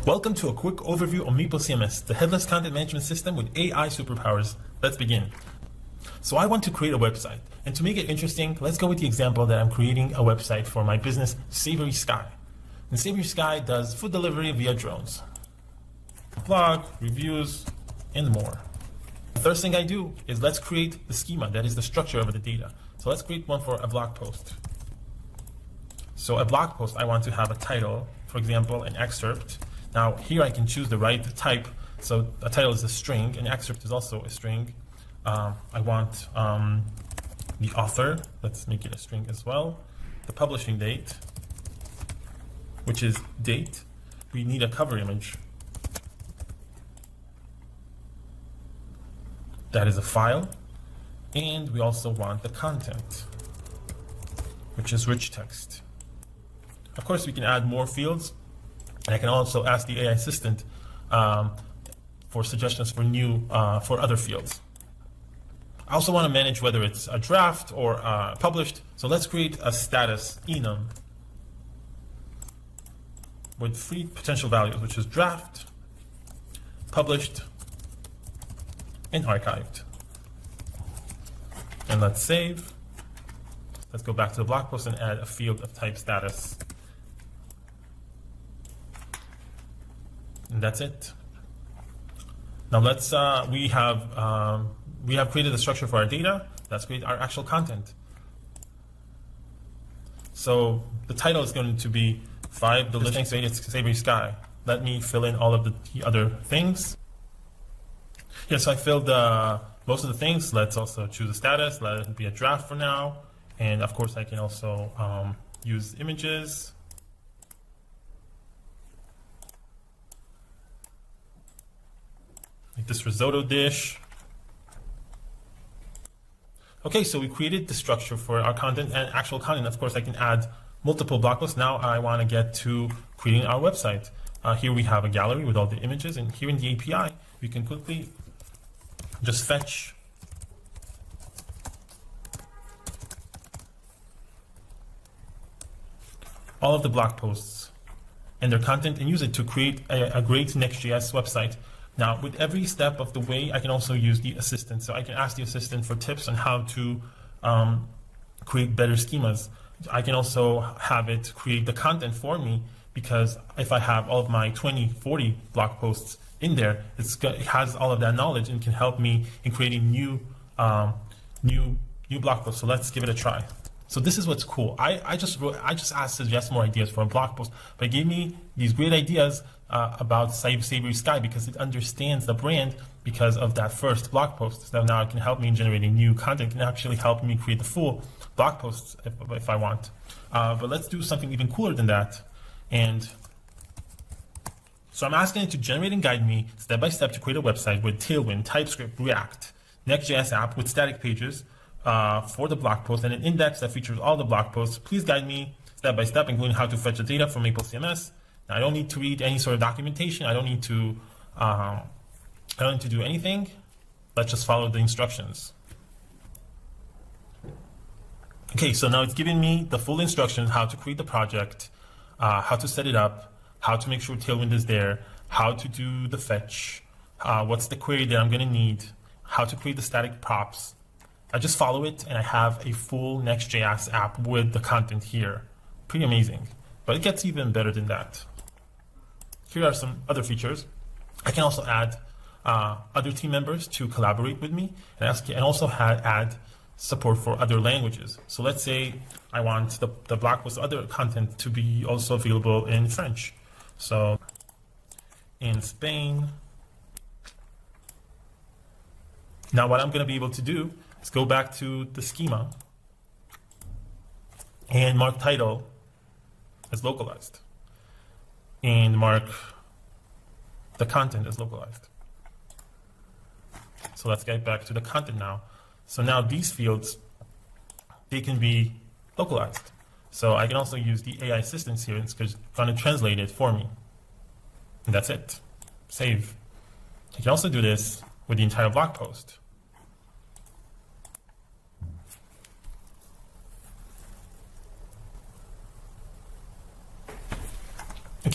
Welcome to a quick overview of Maple CMS, the headless content management system with AI superpowers. Let's begin. So I want to create a website, and to make it interesting, let's go with the example that I'm creating a website for my business, Savory Sky. And Savory Sky does food delivery via drones, blog, reviews, and more. The first thing I do is let's create the schema, that is the structure of the data. So let's create one for a blog post. So a blog post, I want to have a title, for example, an excerpt. Now here I can choose the right type. So a title is a string, an excerpt is also a string. I want the author, let's make it a string as well. The publishing date, which is date. We need a cover image. That is a file. And we also want the content, which is rich text. Of course, we can add more fields. And I can also ask the AI assistant for suggestions for for other fields. I also want to manage whether it's a draft or published. So let's create a status enum with 3 potential values, which is draft, published, and archived. And let's save. Let's go back to the blog post and add a field of type status. And that's it. Now let's we have created the structure for our data. Let's create our actual content. So the title is going to be 5 the listing Savory Sky. Let me fill in all of the other things. Yes, so I filled most of the things. Let's also choose a status. Let it be a draft for now. And of course, I can also use images. Like this risotto dish. Okay, so we created the structure for our content and actual content. Of course, I can add multiple blog posts. Now I want to get to creating our website. Here we have a gallery with all the images, and here in the API, we can quickly just fetch all of the blog posts and their content and use it to create a great Next.js website. Now, with every step of the way, I can also use the assistant. So I can ask the assistant for tips on how to create better schemas. I can also have it create the content for me, because if I have all of my 20, 40 blog posts in there, it has all of that knowledge and can help me in creating new blog posts. So let's give it a try. So this is what's cool. I just asked to suggest more ideas for a blog post, but it gave me these great ideas about Savory Sky because it understands the brand because of that first blog post. So now it can help me in generating new content. It can actually help me create the full blog posts if I want. But let's do something even cooler than that. And so I'm asking it to generate and guide me step by step to create a website with Tailwind, TypeScript, React, Next.js app with static pages for the blog post and an index that features all the blog posts. Please guide me step by step, including how to fetch the data from Maple CMS. Now, I don't need to read any sort of documentation. I don't need to do anything. Let's just follow the instructions. Okay, so now it's giving me the full instructions, how to create the project, how to set it up, how to make sure Tailwind is there, how to do the fetch, what's the query that I'm going to need, how to create the static props. I just follow it, and I have a full Next.js app with the content here. Pretty amazing, but it gets even better than that. Here are some other features. I can also add other team members to collaborate with me, and also add support for other languages. So let's say I want the blog post other content to be also available in French. So in Spain. Now what I'm going to be able to do is go back to the schema and mark title as localized and mark the content as localized. So let's get back to the content now. So now these fields, they can be localized. So I can also use the AI assistance here. It's going to translate it for me. And that's it. Save. I can also do this with the entire blog post.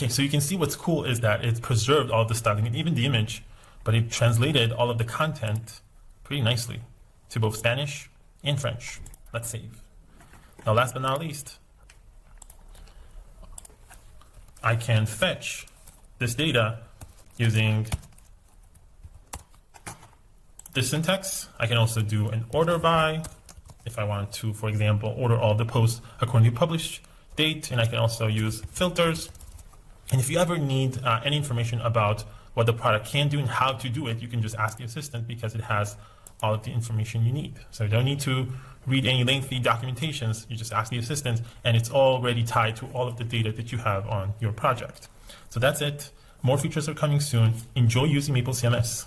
Okay, so you can see what's cool is that it preserved all of the styling and even the image, but it translated all of the content pretty nicely to both Spanish and French. Let's save. Now, last but not least, I can fetch this data using this syntax. I can also do an order by if I want to, for example, order all the posts according to published date, and I can also use filters. And if you ever need any information about what the product can do and how to do it, you can just ask the assistant because it has all of the information you need. So you don't need to read any lengthy documentations. You just ask the assistant, and it's already tied to all of the data that you have on your project. So that's it. More features are coming soon. Enjoy using Maple CMS.